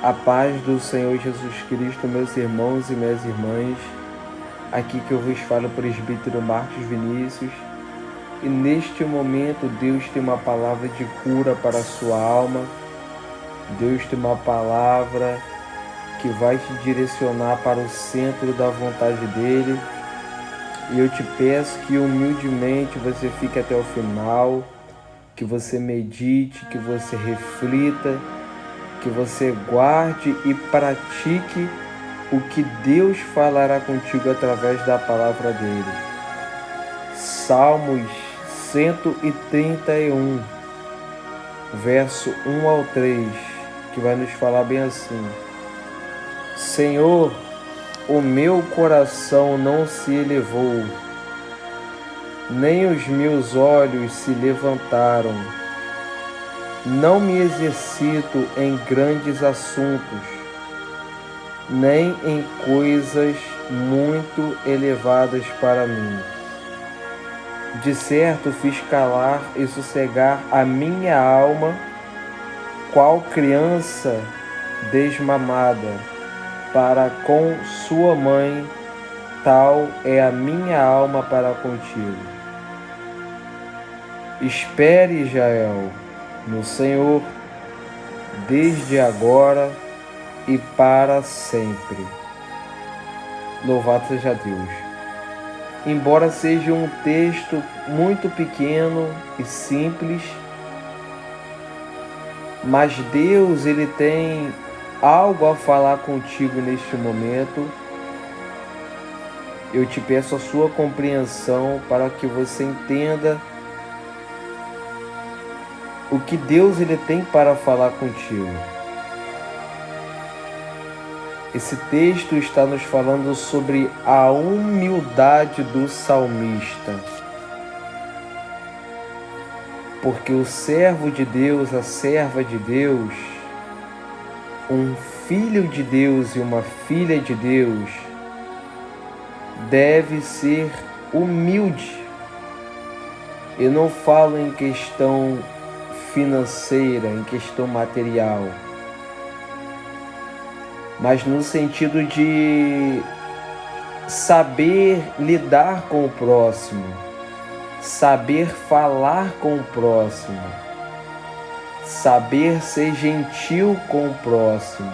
A paz do Senhor Jesus Cristo, meus irmãos e minhas irmãs. Aqui que eu vos falo, o presbítero Marcos Vinícius. E neste momento Deus tem uma palavra de cura para a sua alma. Deus tem uma palavra que vai te direcionar para o centro da vontade dEle. E eu te peço que humildemente você fique até o final, que você medite, que você reflita, que você guarde e pratique o que Deus falará contigo através da palavra dele. Salmos 131, verso 1 ao 3, que vai nos falar bem assim: Senhor, o meu coração não se elevou, nem os meus olhos se levantaram. Não me exercito em grandes assuntos, nem em coisas muito elevadas para mim. De certo fiz calar e sossegar a minha alma, qual criança desmamada, para com sua mãe, tal é a minha alma para contigo. Espere, Israel, no Senhor, desde agora e para sempre. Louvado seja Deus. Embora seja um texto muito pequeno e simples, mas Deus, Ele tem algo a falar contigo neste momento. Eu te peço a sua compreensão para que você entenda o que Deus ele tem para falar contigo. Esse texto está nos falando sobre a humildade do salmista. Porque o servo de Deus, a serva de Deus, um filho de Deus e uma filha de Deus, deve ser humilde. Eu não falo em questão financeira, em questão material, mas no sentido de saber lidar com o próximo, saber falar com o próximo, saber ser gentil com o próximo,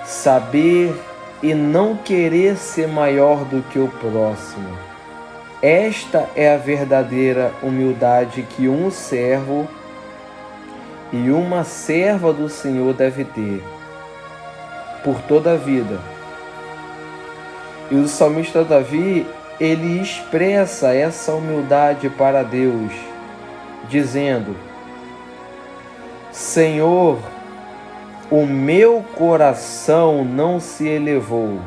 saber e não querer ser maior do que o próximo. Esta é a verdadeira humildade que um servo e uma serva do Senhor deve ter por toda a vida. E o salmista Davi, ele expressa essa humildade para Deus, dizendo: Senhor, o meu coração não se elevou.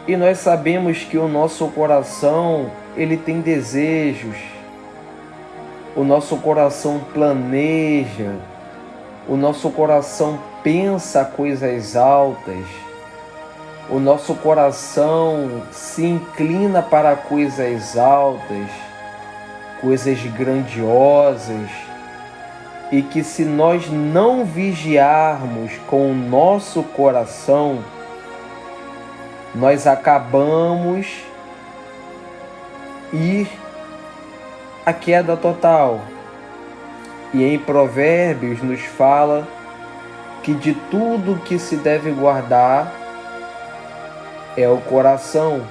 E nós sabemos que o nosso coração, ele tem desejos, o nosso coração planeja, o nosso coração pensa coisas altas, o nosso coração se inclina para coisas altas, coisas grandiosas, e que se nós não vigiarmos com o nosso coração, nós acabamos ir à queda total. E em Provérbios nos fala que de tudo que se deve guardar é o coração,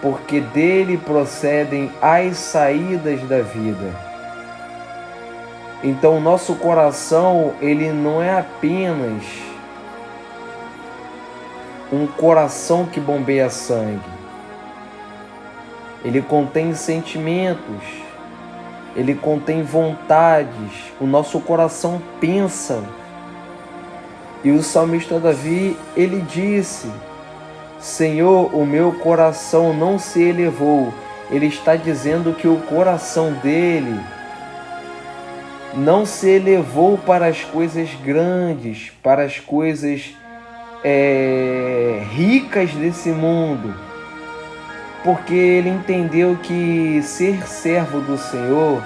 porque dele procedem as saídas da vida. Então o nosso coração, ele não é apenas um coração que bombeia sangue. Ele contém sentimentos, ele contém vontades, o nosso coração pensa. E o salmista Davi, ele disse: Senhor, o meu coração não se elevou. Ele está dizendo que o coração dele não se elevou para as coisas grandes, para as coisas ricas desse mundo, porque ele entendeu que ser servo do Senhor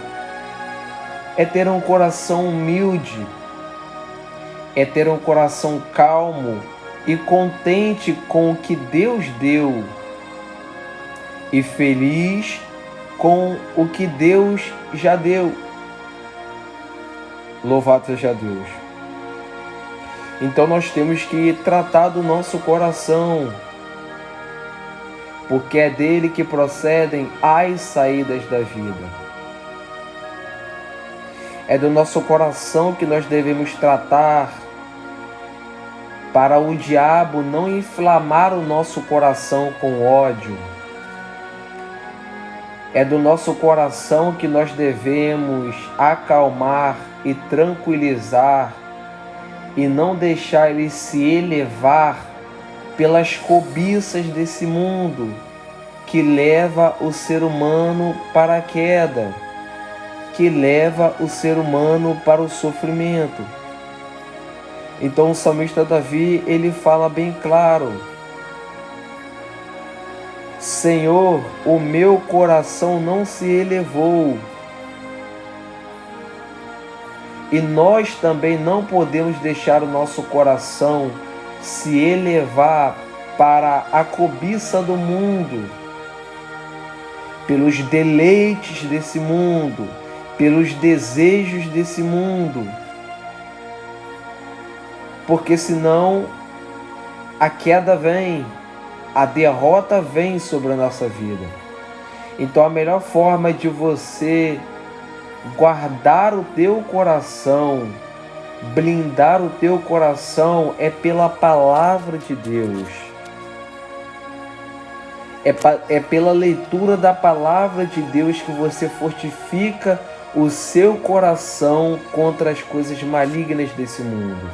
é ter um coração humilde, é ter um coração calmo e contente com o que Deus deu e feliz com o que Deus já deu. Louvado seja Deus. Então nós temos que tratar do nosso coração, porque é dele que procedem as saídas da vida. É do nosso coração que nós devemos tratar, para o diabo não inflamar o nosso coração com ódio. É do nosso coração que nós devemos acalmar e tranquilizar e não deixar ele se elevar pelas cobiças desse mundo que leva o ser humano para a queda, que leva o ser humano para o sofrimento. Então o salmista Davi, ele fala bem claro: Senhor, o meu coração não se elevou. E nós também não podemos deixar o nosso coração se elevar para a cobiça do mundo, pelos deleites desse mundo, pelos desejos desse mundo. Porque senão a queda vem, a derrota vem sobre a nossa vida. Então a melhor forma de você guardar o teu coração, blindar o teu coração, é pela palavra de Deus. É pela leitura da palavra de Deus que você fortifica o seu coração contra as coisas malignas desse mundo.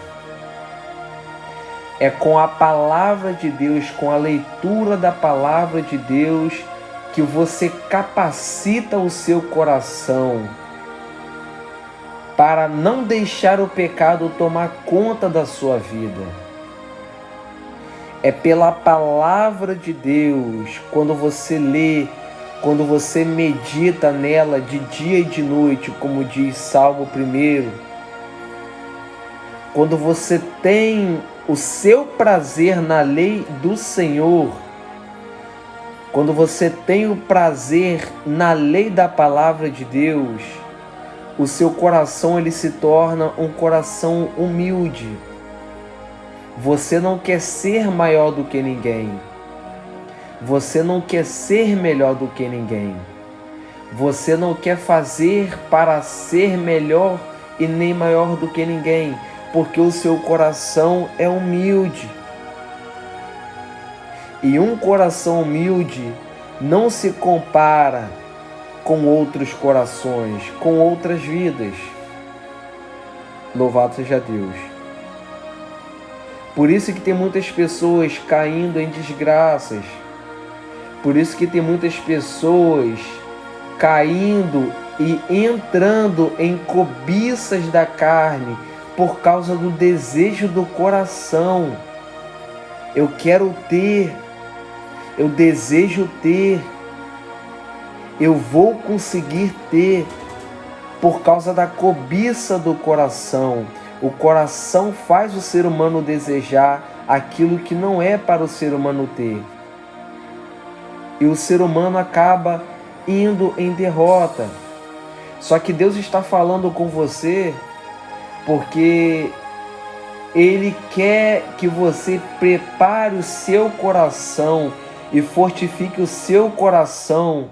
É com a palavra de Deus, com a leitura da palavra de Deus, que você capacita o seu coração para não deixar o pecado tomar conta da sua vida. É pela palavra de Deus, quando você lê, quando você medita nela de dia e de noite, como diz Salmo 1, quando você tem o seu prazer na lei do Senhor, quando você tem o prazer na lei da palavra de Deus, o seu coração ele se torna um coração humilde. Você não quer ser maior do que ninguém. Você não quer ser melhor do que ninguém. Você não quer fazer para ser melhor e nem maior do que ninguém, porque o seu coração é humilde. E um coração humilde não se compara com outros corações, com outras vidas. Louvado seja Deus. Por isso que tem muitas pessoas caindo em desgraças. Por isso que tem muitas pessoas caindo e entrando em cobiças da carne por causa do desejo do coração. Eu quero ter, eu desejo ter, eu vou conseguir ter, por causa da cobiça do coração. O coração faz o ser humano desejar aquilo que não é para o ser humano ter. E o ser humano acaba indo em derrota. Só que Deus está falando com você porque Ele quer que você prepare o seu coração e fortifique o seu coração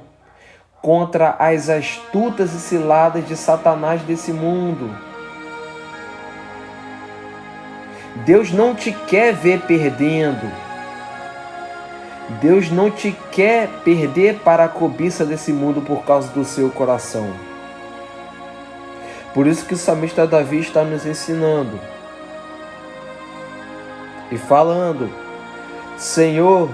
contra as astutas e ciladas de Satanás desse mundo. Deus não te quer ver perdendo. Deus não te quer perder para a cobiça desse mundo por causa do seu coração. Por isso que o salmista Davi está nos ensinando e falando: Senhor,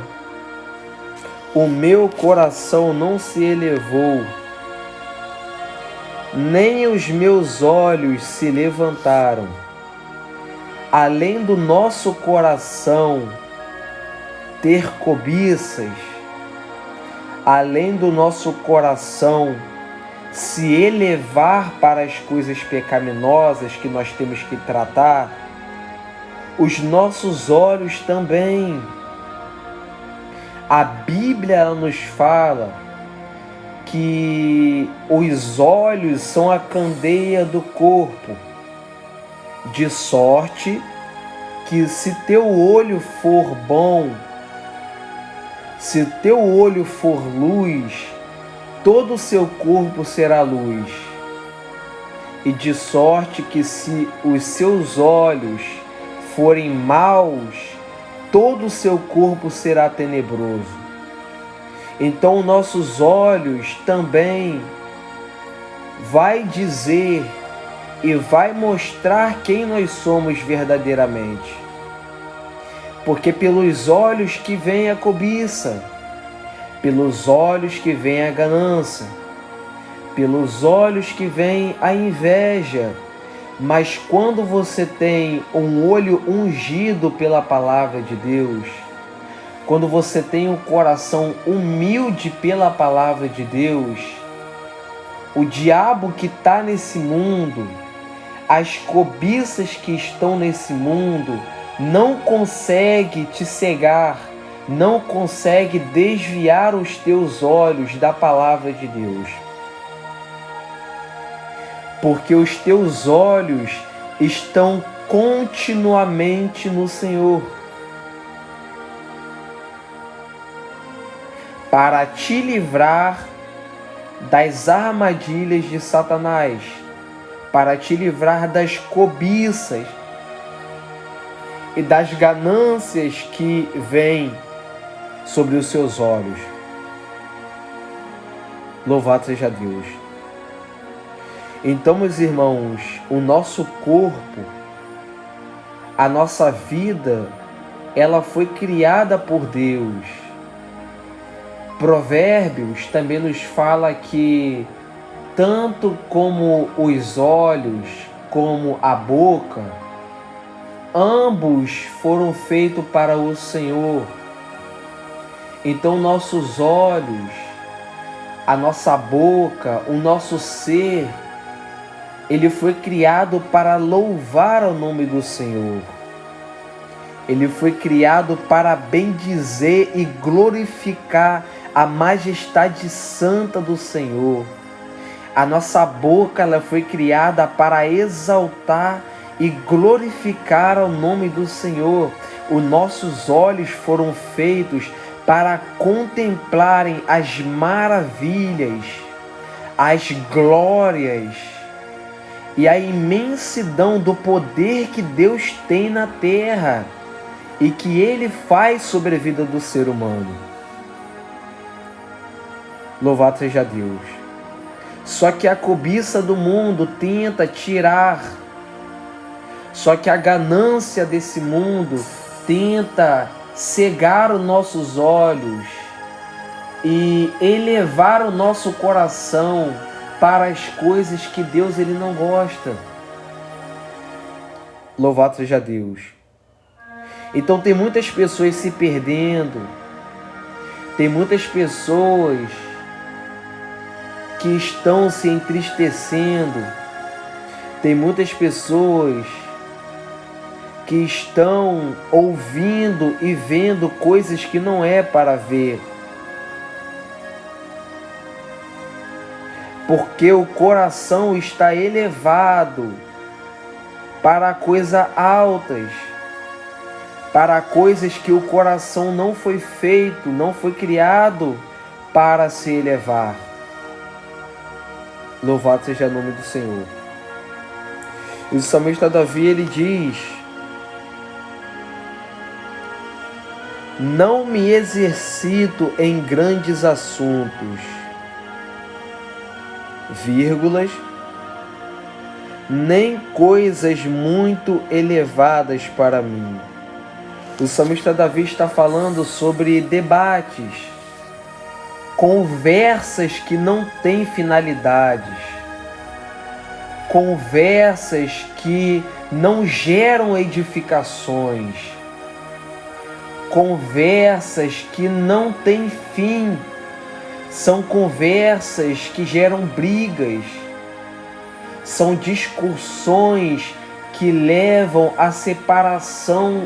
o meu coração não se elevou, nem os meus olhos se levantaram. Além do nosso coração ter cobiças, além do nosso coração se elevar para as coisas pecaminosas que nós temos que tratar, os nossos olhos também. A Bíblia nos fala que os olhos são a candeia do corpo, de sorte que se teu olho for bom, se teu olho for luz, todo o seu corpo será luz. E de sorte que se os seus olhos forem maus, todo o seu corpo será tenebroso. Então nossos olhos também vai dizer e vai mostrar quem nós somos verdadeiramente. Porque pelos olhos que vem a cobiça, pelos olhos que vem a ganância, pelos olhos que vem a inveja. Mas quando você tem um olho ungido pela palavra de Deus, quando você tem um coração humilde pela palavra de Deus, o diabo que está nesse mundo, as cobiças que estão nesse mundo, não consegue te cegar, não consegue desviar os teus olhos da palavra de Deus. Porque os teus olhos estão continuamente no Senhor, para te livrar das armadilhas de Satanás, para te livrar das cobiças e das ganâncias que vêm sobre os seus olhos. Louvado seja Deus. Então, meus irmãos, o nosso corpo, a nossa vida, ela foi criada por Deus. Provérbios também nos fala que tanto como os olhos, como a boca, ambos foram feitos para o Senhor. Então nossos olhos, a nossa boca, o nosso ser, ele foi criado para louvar o nome do Senhor. Ele foi criado para bendizer e glorificar a majestade santa do Senhor. A nossa boca, ela foi criada para exaltar e glorificar o nome do Senhor. Os nossos olhos foram feitos para contemplarem as maravilhas, as glórias e a imensidão do poder que Deus tem na terra e que Ele faz sobre a vida do ser humano. Louvado seja Deus. Só que a cobiça do mundo tenta tirar, só que a ganância desse mundo tenta cegar os nossos olhos e elevar o nosso coração para as coisas que Deus ele não gosta. Louvado seja Deus. Então tem muitas pessoas se perdendo, tem muitas pessoas que estão se entristecendo, tem muitas pessoas que estão ouvindo e vendo coisas que não é para ver. Porque o coração está elevado para coisas altas, para coisas que o coração não foi feito, não foi criado para se elevar. Louvado seja o nome do Senhor. O salmista Davi, ele diz: não me exercito em grandes assuntos, vírgulas, nem coisas muito elevadas para mim. O salmista Davi está falando sobre debates, conversas que não têm finalidades, conversas que não geram edificações, conversas que não têm fim, São conversas que geram brigas, são discussões que levam à separação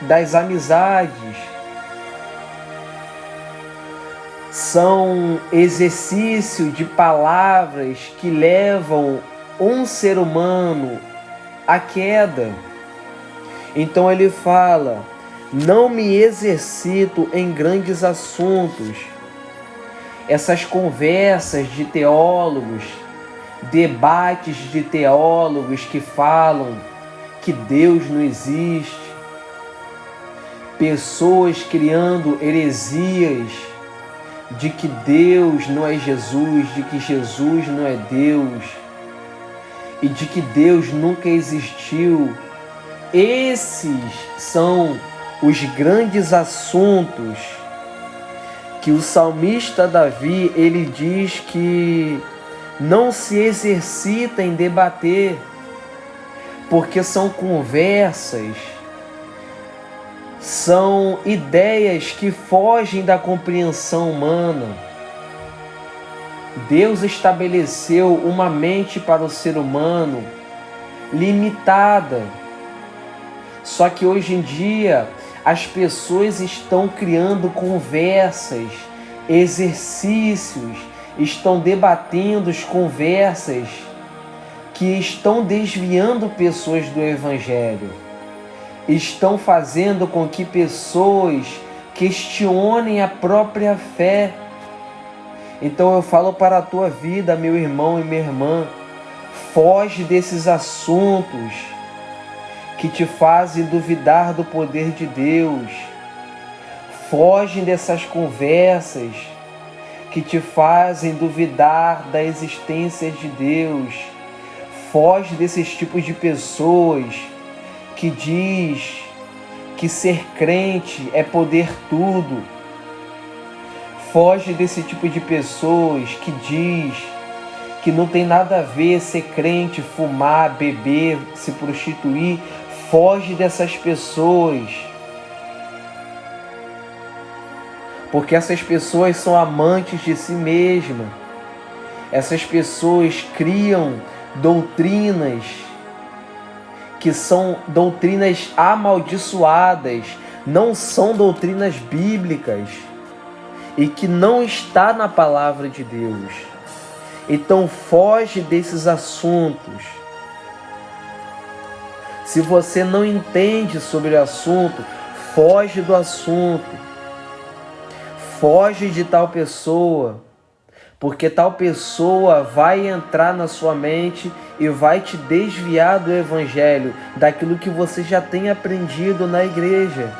das amizades, são exercício de palavras que levam um ser humano à queda. Então ele fala: não me exercito em grandes assuntos. Essas conversas de teólogos, debates de teólogos que falam que Deus não existe, pessoas criando heresias de que Deus não é Jesus, de que Jesus não é Deus e de que Deus nunca existiu. Esses são os grandes assuntos que o salmista Davi, ele diz que não se exercita em debater, porque são conversas, são ideias que fogem da compreensão humana. Deus estabeleceu uma mente para o ser humano limitada. Só que hoje em dia as pessoas estão criando conversas, exercícios, estão debatendo as conversas que estão desviando pessoas do Evangelho. Estão fazendo com que pessoas questionem a própria fé. Então eu falo para a tua vida, meu irmão e minha irmã, foge desses assuntos que te fazem duvidar do poder de Deus. Foge dessas conversas que te fazem duvidar da existência de Deus. Foge desses tipos de pessoas que diz que ser crente é poder tudo. Foge desse tipo de pessoas que diz que não tem nada a ver ser crente, fumar, beber, se prostituir. Foge dessas pessoas, porque essas pessoas são amantes de si mesmas. Essas pessoas criam doutrinas que são doutrinas amaldiçoadas, não são doutrinas bíblicas e que não está na palavra de Deus. Então foge desses assuntos. Se você não entende sobre o assunto, foge do assunto. Foge de tal pessoa, porque tal pessoa vai entrar na sua mente e vai te desviar do Evangelho, daquilo que você já tem aprendido na igreja.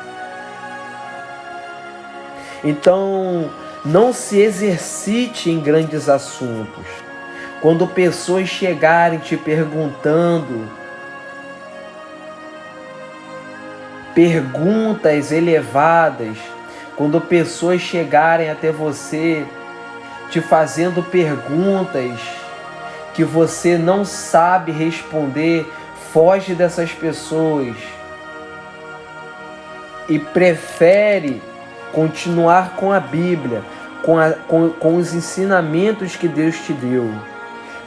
Então, não se exercite em grandes assuntos. Quando pessoas chegarem te perguntando perguntas elevadas, quando pessoas chegarem até você te fazendo perguntas que você não sabe responder, foge dessas pessoas e prefere continuar com a Bíblia, com os ensinamentos que Deus te deu,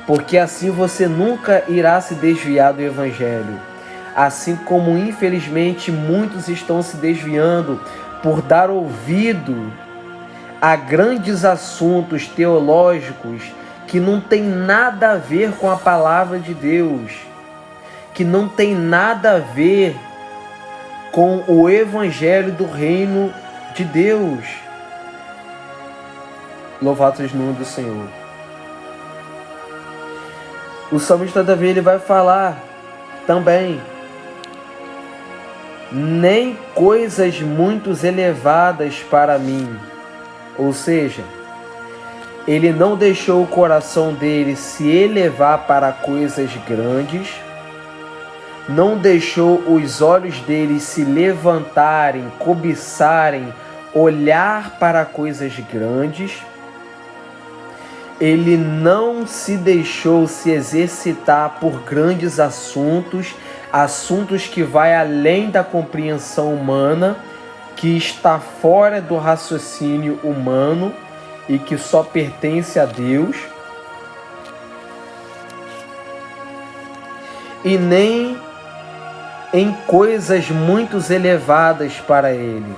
porque assim você nunca irá se desviar do Evangelho. Assim como infelizmente muitos estão se desviando por dar ouvido a grandes assuntos teológicos que não tem nada a ver com a palavra de Deus, que não tem nada a ver com o Evangelho do Reino de Deus. Louvado seja o nome do Senhor. O salmista Davi, ele vai falar também: nem coisas muito elevadas para mim. Ou seja, ele não deixou o coração dele se elevar para coisas grandes, não deixou os olhos dele se levantarem, cobiçarem, olhar para coisas grandes. Ele não se deixou se exercitar por grandes assuntos, assuntos que vai além da compreensão humana, que está fora do raciocínio humano. e que só pertence a Deus, e nem em coisas muito elevadas para Ele.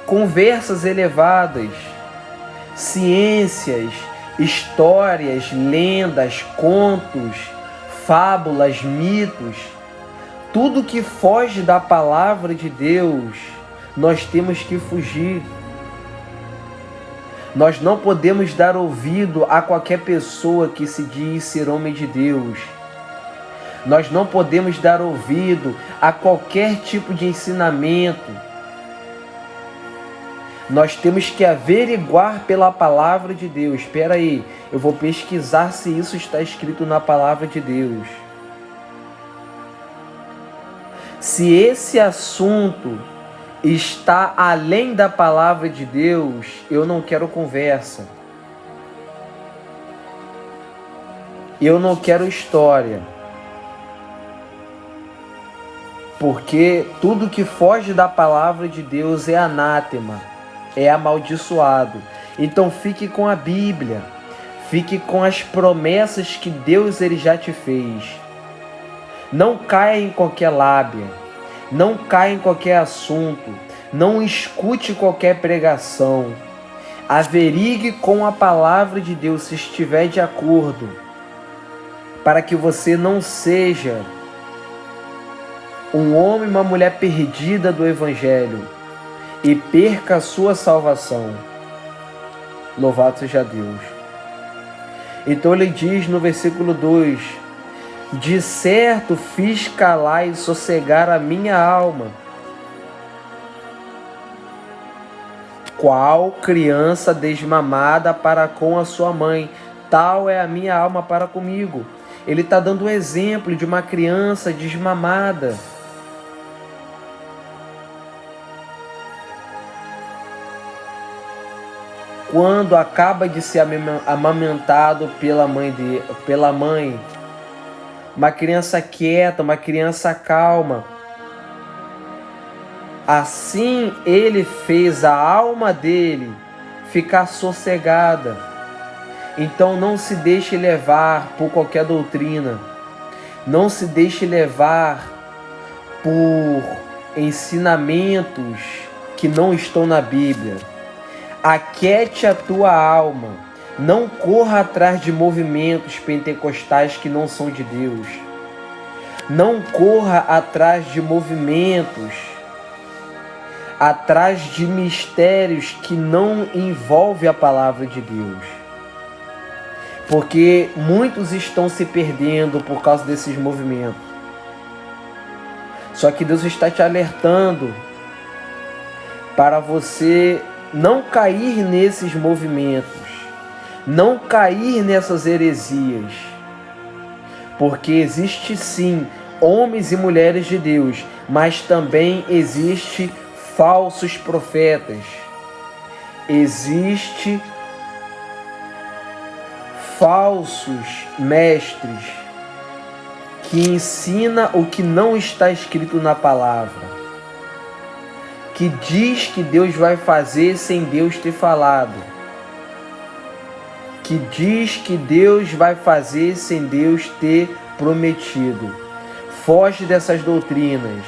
Conversas elevadas, ciências, histórias, lendas, contos, fábulas, mitos, tudo que foge da palavra de Deus, nós temos que fugir. Nós não podemos dar ouvido a qualquer pessoa que se diz ser homem de Deus. Nós não podemos dar ouvido a qualquer tipo de ensinamento. Nós temos que averiguar pela palavra de Deus. Espera aí, eu vou pesquisar se isso está escrito na palavra de Deus. Se esse assunto está além da palavra de Deus, eu não quero conversa. Eu não quero história. Porque tudo que foge da palavra de Deus é anátema, é amaldiçoado. Então fique com a Bíblia, fique com as promessas que Deus ele já te fez. Não caia em qualquer lábia, não caia em qualquer assunto, não escute qualquer pregação. Averigue com a palavra de Deus se estiver de acordo, para que você não seja um homem e uma mulher perdida do Evangelho e perca a sua salvação. Louvado seja Deus. Então ele diz no versículo 2: de certo fiz calar e sossegar a minha alma, qual criança desmamada para com a sua mãe, tal é a minha alma para comigo. Ele está dando um exemplo de uma criança desmamada. Quando acaba de ser amamentado pela mãe, uma criança quieta, uma criança calma. Assim ele fez a alma dele ficar sossegada. Então não se deixe levar por qualquer doutrina. Não se deixe levar por ensinamentos que não estão na Bíblia. Aquiete a tua alma. Não corra atrás de movimentos pentecostais que não são de Deus. Não corra atrás de movimentos, atrás de mistérios que não envolvem a palavra de Deus. Porque muitos estão se perdendo por causa desses movimentos. Só que Deus está te alertando para você não cair nesses movimentos, não cair nessas heresias, porque existe sim homens e mulheres de Deus, mas também existe falsos profetas, existe falsos mestres que ensina o que não está escrito na palavra, que diz que Deus vai fazer sem Deus ter falado, que diz que Deus vai fazer sem Deus ter prometido. Foge dessas doutrinas.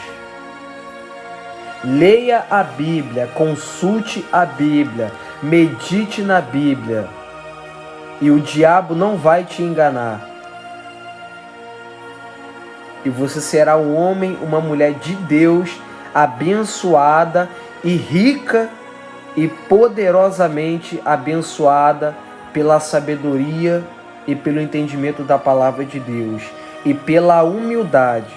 Leia a Bíblia, consulte a Bíblia, medite na Bíblia, e o diabo não vai te enganar. E você será um homem, uma mulher de Deus, abençoada e rica e poderosamente abençoada pela sabedoria e pelo entendimento da palavra de Deus e pela humildade.